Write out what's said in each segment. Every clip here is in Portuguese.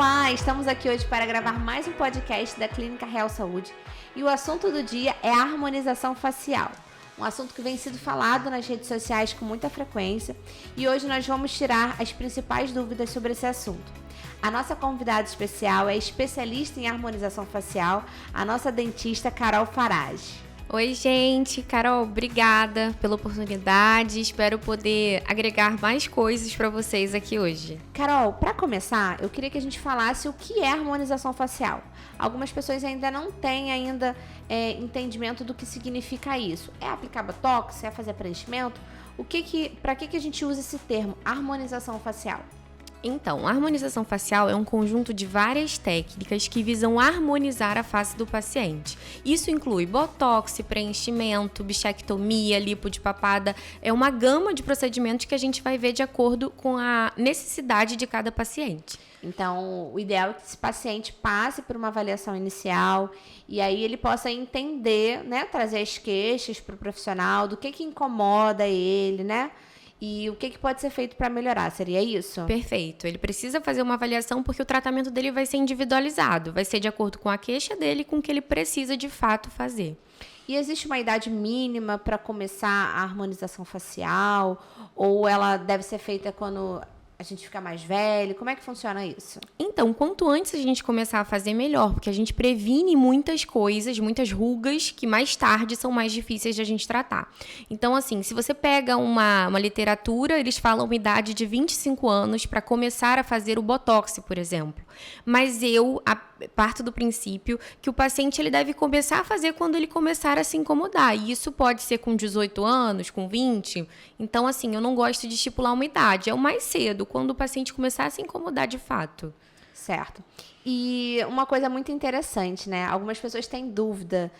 Olá, estamos aqui hoje para gravar mais um podcast da Clínica Real Saúde e o assunto do dia é a harmonização facial, um assunto que vem sendo falado nas redes sociais com muita frequência e hoje nós vamos tirar as principais dúvidas sobre esse assunto. A nossa convidada especial é especialista em harmonização facial, a nossa dentista Carol Farage. Oi, gente. Carol, obrigada pela oportunidade. Espero poder agregar mais coisas para vocês aqui hoje. Carol, para começar, eu queria que a gente falasse o que é harmonização facial. Algumas pessoas ainda não têm entendimento do que significa isso. É aplicar botox? É fazer preenchimento? Para que a gente usa esse termo, harmonização facial? Então, a harmonização facial é um conjunto de várias técnicas que visam harmonizar a face do paciente. Isso inclui botox, preenchimento, bichectomia, lipo de papada. É uma gama de procedimentos que a gente vai ver de acordo com a necessidade de cada paciente. Então, o ideal é que esse paciente passe por uma avaliação inicial e aí ele possa entender, né, trazer as queixas para o profissional do que incomoda ele, né? E o que pode ser feito para melhorar? Seria isso? Perfeito. Ele precisa fazer uma avaliação porque o tratamento dele vai ser individualizado. Vai ser de acordo com a queixa dele e com o que ele precisa de fato fazer. E existe uma idade mínima para começar a harmonização facial? Ou ela deve ser feita quando a gente fica mais velho? Como é que funciona isso? Então, quanto antes a gente começar a fazer, melhor, porque a gente previne muitas coisas, muitas rugas que mais tarde são mais difíceis de a gente tratar. Então, assim, se você pega uma literatura, eles falam uma idade de 25 anos para começar a fazer o botox, por exemplo. Mas eu parto do princípio que o paciente ele deve começar a fazer quando ele começar a se incomodar. E isso pode ser com 18 anos, com 20. Então, assim, eu não gosto de estipular uma idade. É o mais cedo, quando o paciente começar a se incomodar de fato. Certo. E uma coisa muito interessante, né? Algumas pessoas têm dúvida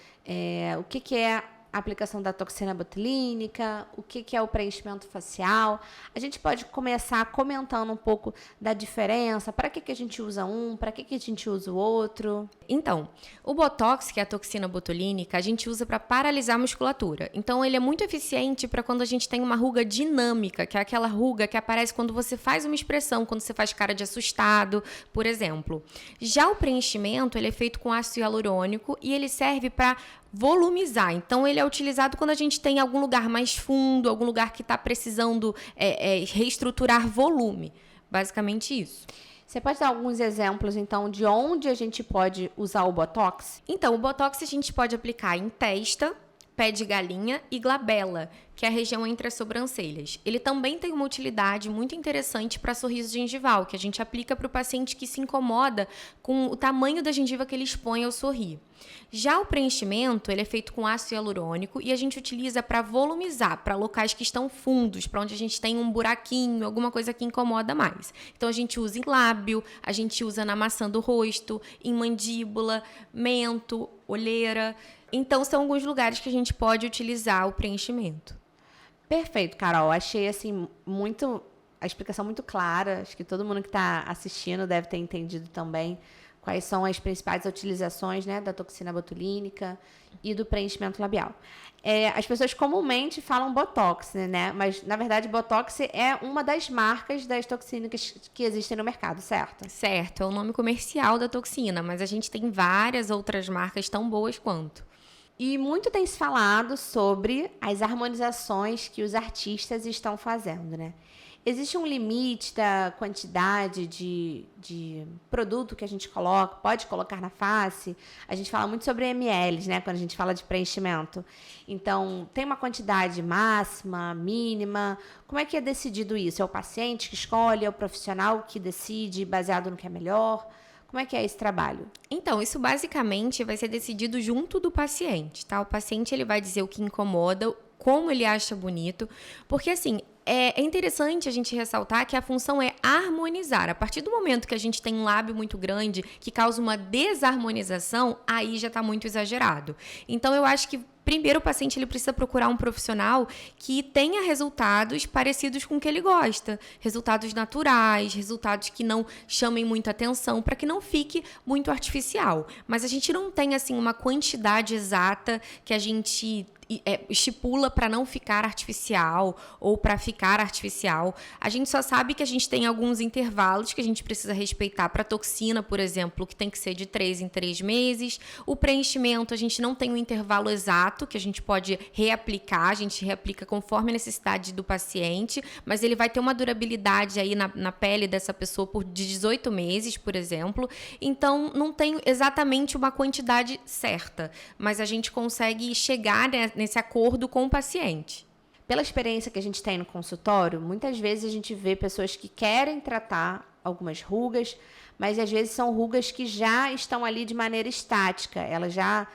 o que é a aplicação da toxina botulínica, o que é o preenchimento facial. A gente pode começar comentando um pouco da diferença, para que a gente usa um, para que a gente usa o outro. Então, o Botox, que é a toxina botulínica, a gente usa para paralisar a musculatura. Então, ele é muito eficiente para quando a gente tem uma ruga dinâmica, que é aquela ruga que aparece quando você faz uma expressão, quando você faz cara de assustado, por exemplo. Já o preenchimento, ele é feito com ácido hialurônico e ele serve para volumizar. Então, ele é utilizado quando a gente tem algum lugar mais fundo, algum lugar que está precisando reestruturar volume. Basicamente isso. Você pode dar alguns exemplos, então, de onde a gente pode usar o Botox? Então, o Botox a gente pode aplicar em testa, pé de galinha e glabela, que é a região entre as sobrancelhas. Ele também tem uma utilidade muito interessante para sorriso gengival, que a gente aplica para o paciente que se incomoda com o tamanho da gengiva que ele expõe ao sorrir. Já o preenchimento, ele é feito com ácido hialurônico e a gente utiliza para volumizar, para locais que estão fundos, para onde a gente tem um buraquinho, alguma coisa que incomoda mais. Então, a gente usa em lábio, a gente usa na maçã do rosto, em mandíbula, mento, olheira. Então, são alguns lugares que a gente pode utilizar o preenchimento. Perfeito, Carol. Achei assim a explicação muito clara. Acho que todo mundo que está assistindo deve ter entendido também quais são as principais utilizações, né, da toxina botulínica e do preenchimento labial. As pessoas comumente falam Botox, né? Mas, na verdade, Botox é uma das marcas das toxinas que existem no mercado, certo? Certo, é o nome comercial da toxina, mas a gente tem várias outras marcas tão boas quanto. E muito tem se falado sobre as harmonizações que os artistas estão fazendo, né? Existe um limite da quantidade de produto que a gente pode colocar na face? A gente fala muito sobre ml, né? Quando a gente fala de preenchimento. Então, tem uma quantidade máxima, mínima? Como é que é decidido isso? É o paciente que escolhe? É o profissional que decide baseado no que é melhor? Como é que é esse trabalho? Então, isso basicamente vai ser decidido junto do paciente, tá? O paciente ele vai dizer o que incomoda, como ele acha bonito, porque assim, é interessante a gente ressaltar que a função é harmonizar. A partir do momento que a gente tem um lábio muito grande que causa uma desarmonização, aí já está muito exagerado. Então, eu acho que primeiro, o paciente ele precisa procurar um profissional que tenha resultados parecidos com o que ele gosta. Resultados naturais, resultados que não chamem muita atenção, para que não fique muito artificial. Mas a gente não tem assim uma quantidade exata que a gente estipula para não ficar artificial ou para ficar artificial. A gente só sabe que a gente tem alguns intervalos que a gente precisa respeitar. Para toxina, por exemplo, que tem que ser de 3 em 3 meses. O preenchimento, a gente não tem um intervalo exato que a gente pode reaplicar. A gente reaplica conforme a necessidade do paciente, mas ele vai ter uma durabilidade aí na pele dessa pessoa de 18 meses, por exemplo. Então, não tem exatamente uma quantidade certa, mas a gente consegue chegar nesse acordo com o paciente. Pela experiência que a gente tem no consultório, muitas vezes a gente vê pessoas que querem tratar algumas rugas, mas às vezes são rugas que já estão ali de maneira estática, elas já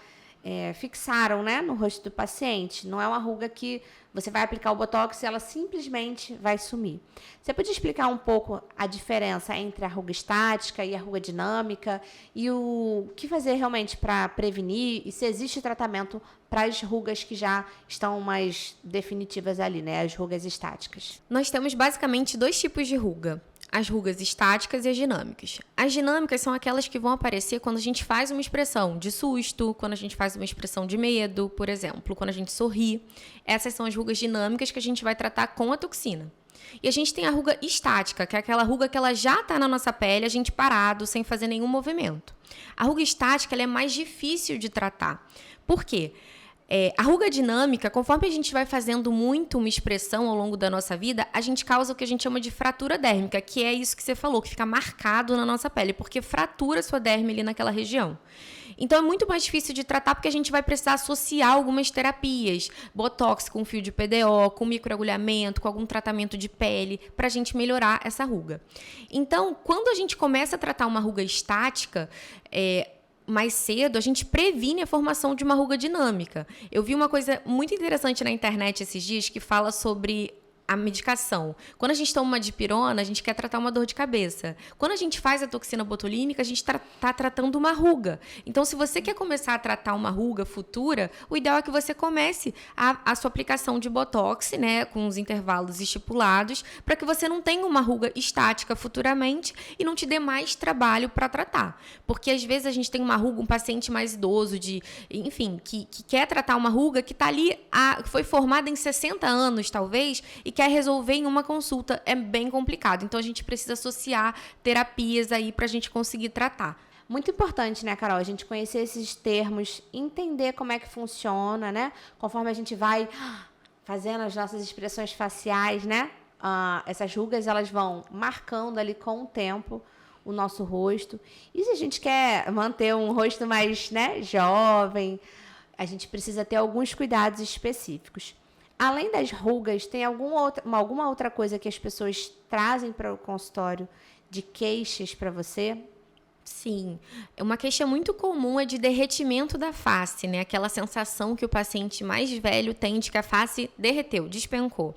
fixaram, né, no rosto do paciente. Não é uma ruga que você vai aplicar o botox e ela simplesmente vai sumir. Você pode explicar um pouco a diferença entre a ruga estática e a ruga dinâmica e o que fazer realmente para prevenir e se existe tratamento para as rugas que já estão mais definitivas ali, né, as rugas estáticas? Nós temos basicamente 2 tipos de ruga. As rugas estáticas e as dinâmicas. As dinâmicas são aquelas que vão aparecer quando a gente faz uma expressão de susto, quando a gente faz uma expressão de medo, por exemplo, quando a gente sorri. Essas são as rugas dinâmicas que a gente vai tratar com a toxina. E a gente tem a ruga estática, que é aquela ruga que ela já está na nossa pele, a gente parado, sem fazer nenhum movimento. A ruga estática ela é mais difícil de tratar. Por quê? A ruga dinâmica, conforme a gente vai fazendo muito uma expressão ao longo da nossa vida, a gente causa o que a gente chama de fratura dérmica, que é isso que você falou, que fica marcado na nossa pele, porque fratura a sua derme ali naquela região. Então, é muito mais difícil de tratar porque a gente vai precisar associar algumas terapias, botox com fio de PDO, com microagulhamento, com algum tratamento de pele, para a gente melhorar essa ruga. Então, quando a gente começa a tratar uma ruga estática, mais cedo, a gente previne a formação de uma ruga dinâmica. Eu vi uma coisa muito interessante na internet esses dias que fala sobre a medicação. Quando a gente toma uma dipirona, a gente quer tratar uma dor de cabeça. Quando a gente faz a toxina botulínica, a gente está tratando uma ruga. Então, se você quer começar a tratar uma ruga futura, o ideal é que você comece a sua aplicação de botox, né, com os intervalos estipulados, para que você não tenha uma ruga estática futuramente e não te dê mais trabalho para tratar. Porque, às vezes, a gente tem uma ruga, um paciente mais idoso, enfim, que quer tratar uma ruga que está ali, foi formada em 60 anos, talvez, e quer resolver em uma consulta. É bem complicado. Então, a gente precisa associar terapias aí para a gente conseguir tratar. Muito importante, né, Carol? A gente conhecer esses termos, entender como é que funciona, né? Conforme a gente vai fazendo as nossas expressões faciais, né? Essas rugas, elas vão marcando ali com o tempo o nosso rosto. E se a gente quer manter um rosto mais, né, jovem, a gente precisa ter alguns cuidados específicos. Além das rugas, tem alguma outra coisa que as pessoas trazem para o consultório de queixas para você? Sim, uma queixa muito comum é de derretimento da face, né? Aquela sensação que o paciente mais velho tem de que a face derreteu, despencou.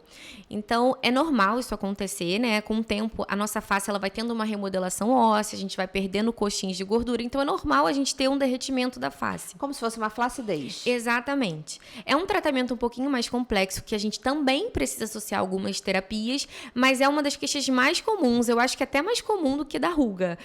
Então, é normal isso acontecer, né? Com o tempo, a nossa face ela vai tendo uma remodelação óssea, a gente vai perdendo coxins de gordura, então é normal a gente ter um derretimento da face. Como se fosse uma flacidez. Exatamente. É um tratamento um pouquinho mais complexo, que a gente também precisa associar algumas terapias, mas é uma das queixas mais comuns, eu acho que até mais comum do que da ruga.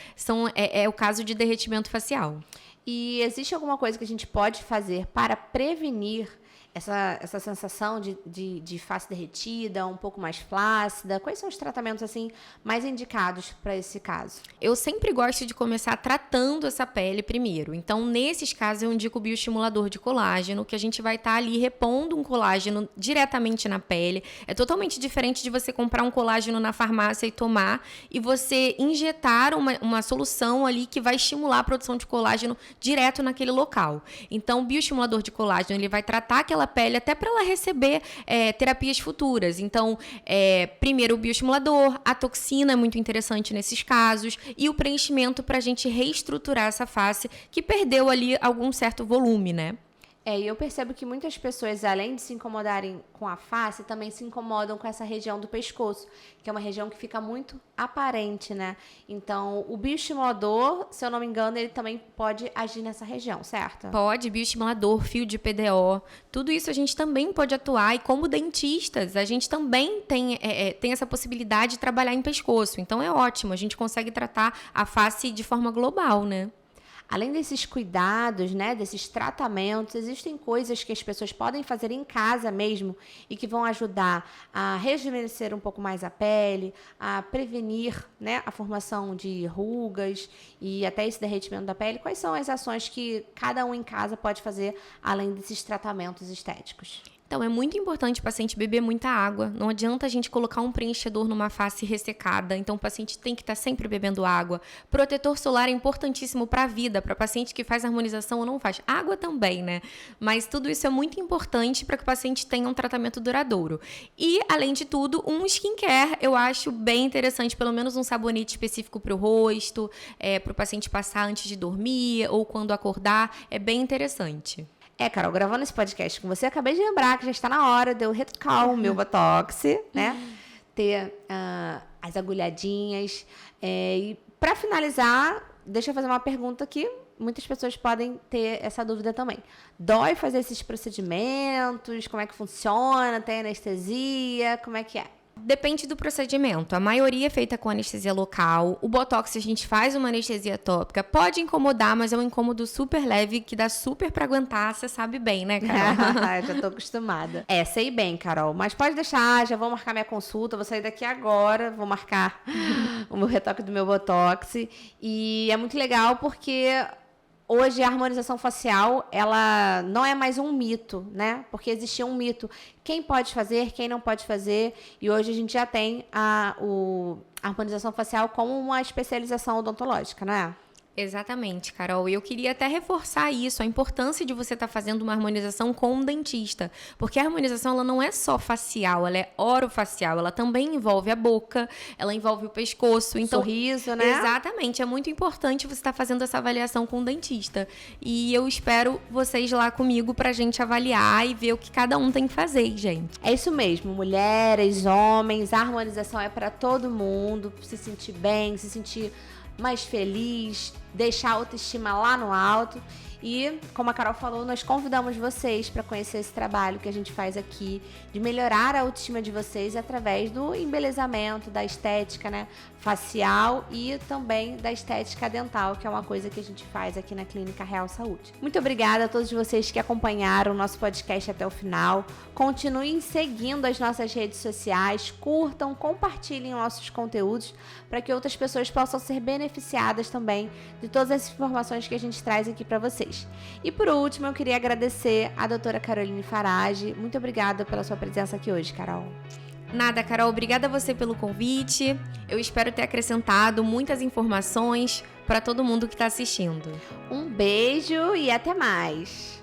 É o caso de derretimento facial. E existe alguma coisa que a gente pode fazer para prevenir essa sensação de face derretida, um pouco mais flácida? Quais são os tratamentos assim mais indicados para esse caso? Eu sempre gosto de começar tratando essa pele primeiro. Então, nesses casos, eu indico o bioestimulador de colágeno, que a gente vai estar ali repondo um colágeno diretamente na pele. É totalmente diferente de você comprar um colágeno na farmácia e tomar, e você injetar uma solução ali que vai estimular a produção de colágeno direto naquele local. Então, o bioestimulador de colágeno, ele vai tratar aquela pele até para ela receber terapias futuras. Então, primeiro o bioestimulador, a toxina é muito interessante nesses casos, e o preenchimento para a gente reestruturar essa face que perdeu ali algum certo volume, né? E eu percebo que muitas pessoas, além de se incomodarem com a face, também se incomodam com essa região do pescoço, que é uma região que fica muito aparente, né? Então, o bioestimulador, se eu não me engano, ele também pode agir nessa região, certo? Pode, bioestimulador, fio de PDO, tudo isso a gente também pode atuar, e como dentistas, a gente também tem essa possibilidade de trabalhar em pescoço. Então, é ótimo, a gente consegue tratar a face de forma global, né? além desses cuidados, né, desses tratamentos, existem coisas que as pessoas podem fazer em casa mesmo e que vão ajudar a rejuvenescer um pouco mais a pele, a prevenir, né, a formação de rugas e até esse derretimento da pele. Quais são as ações que cada um em casa pode fazer além desses tratamentos estéticos? Então, é muito importante o paciente beber muita água. Não adianta a gente colocar um preenchedor numa face ressecada. Então, o paciente tem que estar sempre bebendo água. Protetor solar é importantíssimo para a vida, para paciente que faz harmonização ou não faz. Água também, né? Mas tudo isso é muito importante para que o paciente tenha um tratamento duradouro. E, além de tudo, um skincare eu acho bem interessante, pelo menos um sabonete específico para o rosto, para o paciente passar antes de dormir ou quando acordar. É bem interessante. Carol, gravando esse podcast com você, acabei de lembrar que já está na hora de eu retocar o meu Botox, né? Ter as agulhadinhas. E para finalizar, deixa eu fazer uma pergunta que muitas pessoas podem ter essa dúvida também. Dói fazer esses procedimentos? Como é que funciona? Tem anestesia? Como é que é? Depende do procedimento. A maioria é feita com anestesia local. O Botox a gente faz uma anestesia tópica. Pode incomodar, mas é um incômodo super leve que dá super pra aguentar. Você sabe bem, né, Carol? Já tô acostumada. Sei bem, Carol. Mas pode deixar, já vou marcar minha consulta. Vou sair daqui agora, vou marcar o meu retoque do meu Botox. E é muito legal porque hoje a harmonização facial, ela não é mais um mito, né? Porque existia um mito. Quem pode fazer, quem não pode fazer. E hoje a gente já tem a harmonização facial como uma especialização odontológica, não é? Exatamente, Carol. E eu queria até reforçar isso, a importância de você estar fazendo uma harmonização com um dentista. Porque a harmonização ela não é só facial, ela é orofacial. Ela também envolve a boca, ela envolve o pescoço. Então, sorriso, né? Exatamente. É muito importante você estar fazendo essa avaliação com um dentista. E eu espero vocês lá comigo pra gente avaliar e ver o que cada um tem que fazer, gente. É isso mesmo. Mulheres, homens, a harmonização é pra todo mundo. Se sentir bem, se sentir mais feliz, deixar a autoestima lá no alto. E, como a Carol falou, nós convidamos vocês para conhecer esse trabalho que a gente faz aqui, de melhorar a autoestima de vocês através do embelezamento, da estética, né, facial e também da estética dental, que é uma coisa que a gente faz aqui na Clínica Real Saúde. Muito obrigada a todos vocês que acompanharam o nosso podcast até o final. Continuem seguindo as nossas redes sociais, curtam, compartilhem nossos conteúdos para que outras pessoas possam ser beneficiadas também de todas as informações que a gente traz aqui para vocês. E por último, eu queria agradecer a doutora Caroline Farage. Muito obrigada pela sua presença aqui hoje, Carol. Nada, Carol. Obrigada a você pelo convite. Eu espero ter acrescentado muitas informações para todo mundo que está assistindo. Um beijo e até mais!